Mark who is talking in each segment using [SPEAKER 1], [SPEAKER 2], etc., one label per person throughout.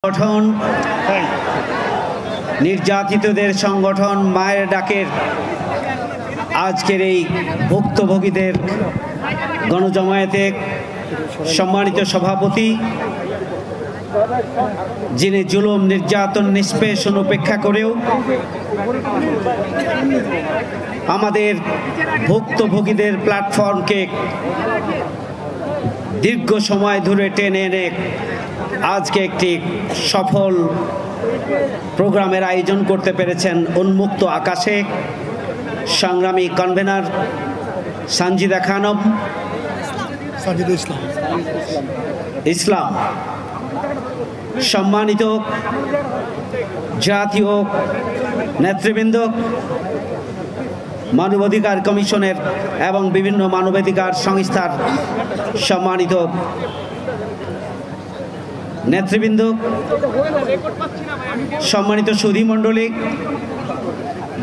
[SPEAKER 1] সংগঠন নির্যাতিতদের সংগঠন মায়ের ডাকের আজকের এই ভুক্তভোগীদের গণজমায়েতে সম্মানিত সভাপতি, যিনি জুলুম নির্যাতন নিষ্পেষণ উপেক্ষা করেও আমাদের ভুক্তভোগীদের প্ল্যাটফর্মকে দীর্ঘ সময় ধরে টেনে এনে আজকে একটি সফল প্রোগ্রামের আয়োজন করতে পেরেছেন উন্মুক্ত আকাশে সংগ্রামী কনভেনার সানজিদা খানম ইসলাম, সম্মানিত জাতীয় নেতৃবৃন্দ, মানবাধিকার কমিশনের এবং বিভিন্ন মানবাধিকার সংস্থার সম্মানিত নেতৃবৃন্দ, সম্মানিত সুধী মণ্ডলী,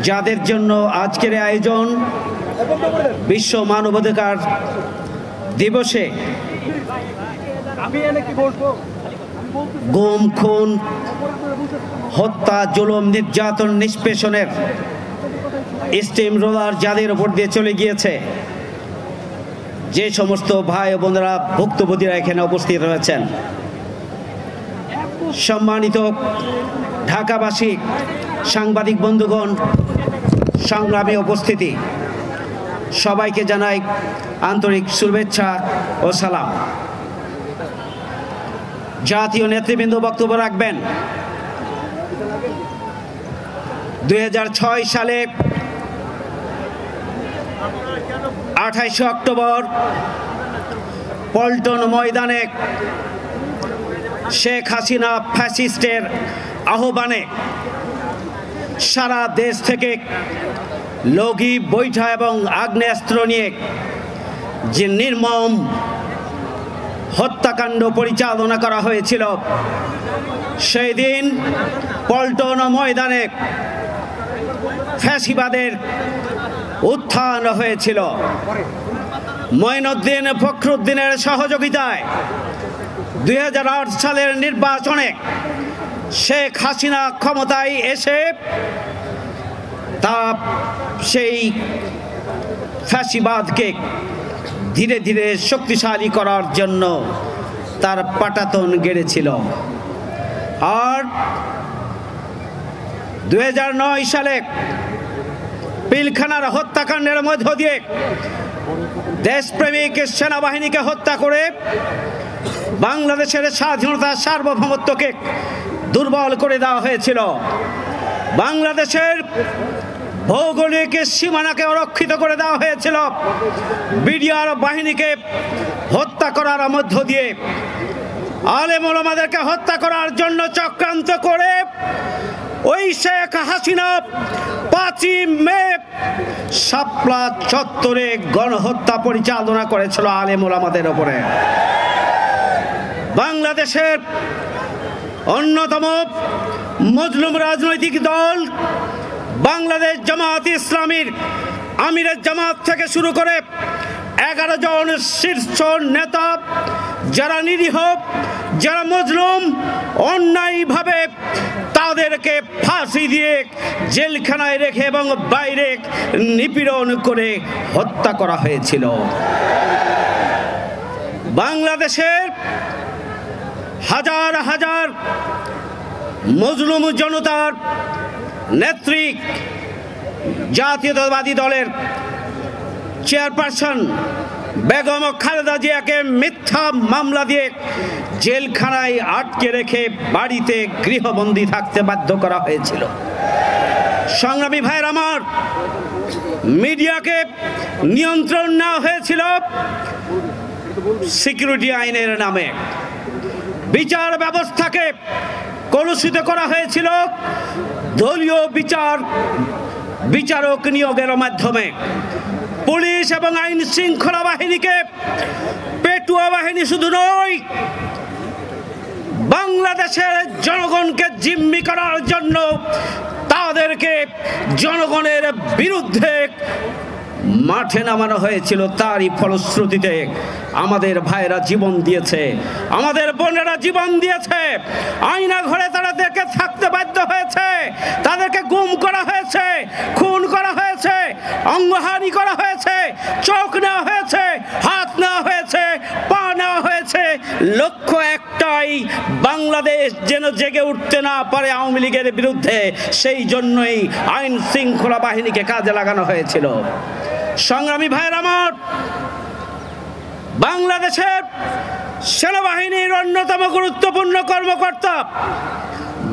[SPEAKER 1] যাদের জন্য আজকের আয়োজন বিশ্ব মানবাধিকার দিবসে গুম, খুন, হত্যা, জুলুম, নির্যাতন নিষ্পেষণের স্টিম রোলার যাদের উপর দিয়ে চলে গিয়েছে, যে সমস্ত ভাই ও বোনেরা ভুক্তভোগীরা এখানে উপস্থিত রয়েছেন, সম্মানিত ঢাকাবাসী, সাংবাদিক বন্ধুগণ, সংগ্রামী উপস্থিতি, সবাইকে জানাই আন্তরিক শুভেচ্ছা ও সালাম। জাতীয় নেতৃবৃন্দ বক্তব্য রাখবেন। 2006 সালে 28 অক্টোবর পল্টন ময়দানে শেখ হাসিনা ফ্যাসিস্টের আহ্বানে সারা দেশ থেকে লগি, বৈঠা এবং আগ্নেয়াস্ত্র নিয়ে যে নির্মম হত্যাকাণ্ড পরিচালনা করা হয়েছিল, সেই দিন পল্টন ময়দানে ফ্যাসিবাদের উত্থান হয়েছিল। মঈনুদ্দিন ফখরুদ্দিনের সহযোগিতায় 2008 সালের নির্বাচনে শেখ হাসিনা ক্ষমতায় এসে তা সেই ফ্যাসিবাদকে ধীরে ধীরে শক্তিশালী করার জন্য তার পাটাতন গেড়েছিল। আর 2009 সালে পিলখানার হত্যাকাণ্ডের মধ্য দিয়ে দেশপ্রেমিক সেনাবাহিনীকে হত্যা করে বাংলাদেশের স্বাধীনতা সার্বভৌমত্বকে দুর্বল করে দেওয়া হয়েছিল। বাংলাদেশের ভৌগোলিক সীমানাকে অরক্ষিত করে দেওয়া হয়েছিল। বিডিআর বাহিনীকে হত্যা করার মধ্য দিয়ে আলেম ওলামাদেরকে হত্যা করার জন্য চক্রান্ত করে ওই শেখ হাসিনা 5ই মে শাপলা চত্বরে গণহত্যা পরিচালনা করেছিল আলেম ওলামাদের উপরে। বাংলাদেশের অন্যতম মজলুম রাজনৈতিক দল বাংলাদেশ জামাত ইসলামীর আমিরের জামাত থেকে শুরু করে 11 জন শীর্ষ নেতা, যারা নিরীহ, যারা মজলুম, অন্যায়ভাবে তাদেরকে ফাঁসি দিয়ে জেলখানায় রেখে এবং বাইরে নিপীড়ন করে হত্যা করা হয়েছিল। বাংলাদেশের হাজার হাজার মজলুম জনতার নেত্রী, জাতীয়তাবাদী দলের চেয়ারপারসন বেগম খালেদা জিয়াকে মিথ্যা মামলা দিয়ে জেলখানায় আটকে রেখে বাড়িতে গৃহবন্দী থাকতে বাধ্য করা হয়েছিল। সংগ্রামী ভাইয়ের আমার, মিডিয়াকে নিয়ন্ত্রণ নেওয়া হয়েছিল সিকিউরিটি আইনের নামে। বিচার ব্যবস্থাকে কলুষিত করা হয়েছিল দলীয় বিচারক নিয়োগের মাধ্যমে। পুলিশ এবং আইন শৃঙ্খলা বাহিনীকে পেটুয়া বাহিনী শুধু নয়, বাংলাদেশের জনগণকে জিম্মি করার জন্য তাদেরকে জনগণের বিরুদ্ধে মাঠে নামানো হয়েছিল, তারই ফলশ্রুতিতে আমাদের ভাইরা জীবন দিয়েছে, আমাদের বোনেরা জীবন দিয়েছে। আয়না ঘরে তাদেরকে থাকতে বাধ্য হয়েছে, তাদেরকে গুম করা হয়েছে, খুন করা হয়েছে, অঙ্গহানি করা হয়েছে, চোখ নেওয়া হয়েছে, হাত নেওয়া হয়েছে, পা নেওয়া হয়েছে। লক্ষ্য একটাই, বাংলাদেশ যেন জেগে উঠতে না পারে আওয়ামী লীগের বিরুদ্ধে। সেই জন্যই আইন শৃঙ্খলা বাহিনীকে কাজে লাগানো হয়েছিল। সংগ্রামী ভাইয়ের আমার, বাংলাদেশের সেনাবাহিনীর অন্যতম গুরুত্বপূর্ণ কর্মকর্তা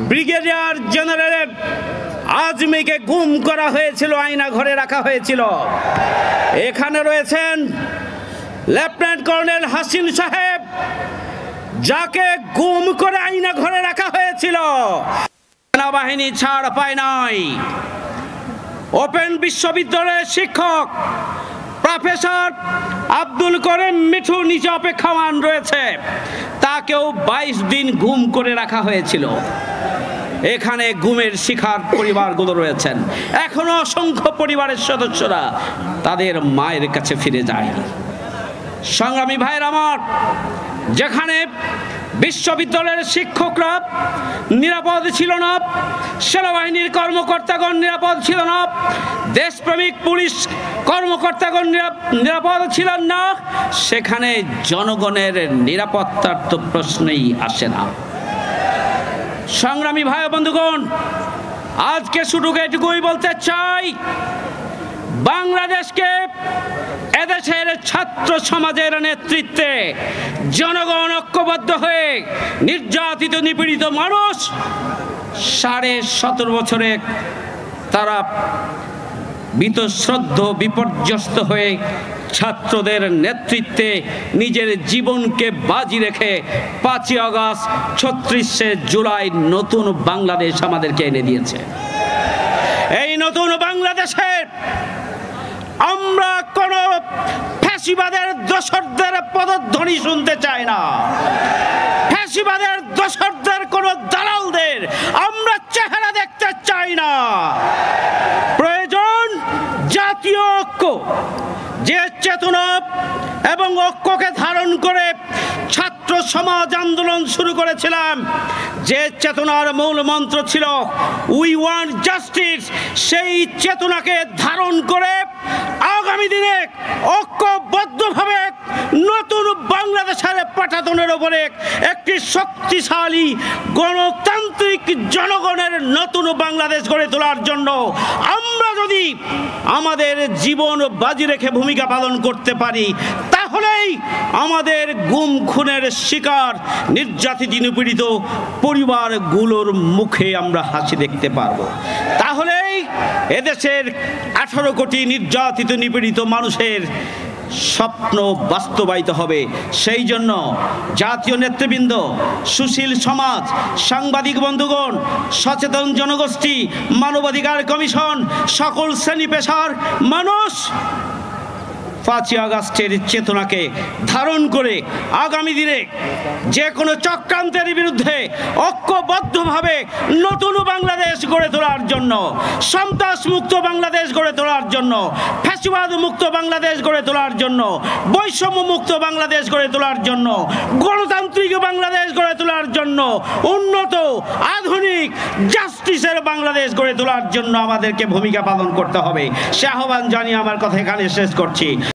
[SPEAKER 1] ব্রিগেডিয়ার জেনারেল আজমিকে গুম করা হয়েছিল, আয়না ঘরে রাখা হয়েছিল। এখানে রয়েছেন লেফটেন্যান্ট কর্নেল হাসিন সাহেব, যাকে গুম করে আয়না ঘরে রাখা হয়েছিল। সেনাবাহিনী ছাড় পায় নাই। ওপেন বিশ্ববিদ্যালয়ের শিক্ষক প্রফেসর আব্দুল করিম মিঠু নিচে অপেক্ষমান রয়েছে, তাকেও 22 দিন গুম করে রাখা হয়েছিল। এখানে গুমের শিকার পরিবারগুলো রয়েছেন। এখনো অসংখ্য পরিবারের সদস্যরা তাদের মায়ের কাছে ফিরে যায়নি। সংগ্রামী ভাইয়ের আমার, যেখানে বিশ্ববিদ্যালয়ের শিক্ষকরা নিরাপদ ছিল না, সেনাবাহিনীর কর্মকর্তাগণ নিরাপদ ছিল না, দেশপ্রেমিক পুলিশ কর্মকর্তাগণ নিরাপদ ছিলেন না, সেখানে জনগণের নিরাপত্তার তো প্রশ্নই আসে না। সংগ্রামী ভাই বন্ধুগণ, আজকে শুধু এটুকুই বলতে চাই, বাংলাদেশকে এদেশের ছাত্র সমাজের নেতৃত্বে জনগণ ঐক্যবদ্ধ হয়ে নির্যাতিত নিপীড়িত মানুষ 17.5 বছরে তারা বীতশ্রদ্ধ বিপর্যস্ত হয়ে ছাত্রদের নেতৃত্বে নিজের জীবনকে বাজি রেখে 5ই আগস্ট 36শে জুলাই নতুন বাংলাদেশ আমাদেরকে এনে দিয়েছে। এই নতুন বাংলাদেশে আমরা কোন ফ্যাসিবাদের দোসরদের পদধ্বনি শুনতে চাই না। ফ্যাসিবাদের দোসরদের কোন দালালদের আমরা চেহারা দেখতে চাই না। প্রয়োজন জাতীয় ঐক্য। যে চেতনা এবং ঐক্যকে ধারণ করে ছাত্র সমাজ আন্দোলন শুরু করেছিলাম, যে চেতনার মূল মন্ত্র ছিল উই ওয়ান্ট জাস্টিস, সেই চেতনাকে ধারণ করে আগামী দিনে ঐক্যবদ্ধভাবে নতুন বাংলাদেশের পাঠাতনের উপরে একটি শক্তিশালী গণতান্ত্রিক জনগণের নতুন বাংলাদেশ গড়ে তোলার জন্য আমরা যদি আমাদের জীবন বাজি রেখে ভূমিকা পালন করতে পারি, তাহলেই আমাদের গুম খুনের শিকার নির্যাতিত নিপীড়িত পরিবারগুলোর মুখে আমরা হাসি দেখতে পারব। তাহলেই এদেশের 18 কোটি নির্যাতিত নিপীড়িত মানুষের স্বপ্ন বাস্তবায়িত হবে। সেই জন্য জাতীয় নেতৃবৃন্দ, সুশীল সমাজ, সাংবাদিক বন্ধুগণ, সচেতন জনগোষ্ঠী, মানবাধিকার কমিশন, সকল শ্রেণী পেশার মানুষ 5ই আগস্টের চেতনাকে ধারণ করে আগামী দিনে যে কোনো চক্রান্তের বিরুদ্ধে ঐক্যবদ্ধভাবে নতুন বাংলাদেশ গড়ে তোলার জন্য, সন্ত্রাস মুক্ত বাংলাদেশ গড়ে তোলার জন্য, ফ্যাসিবাদ মুক্ত বাংলাদেশ গড়ে তোলার জন্য, বৈষম্য মুক্ত বাংলাদেশ গড়ে তোলার জন্য, গণতান্ত্রিক বাংলাদেশ গড়ে তোলার জন্য, উন্নত আধুনিক জাস্টিসের বাংলাদেশ গড়ে তোলার জন্য আমাদেরকে ভূমিকা পালন করতে হবে। সে আহ্বান জানিয়ে আমার কথা এখানে শেষ করছি।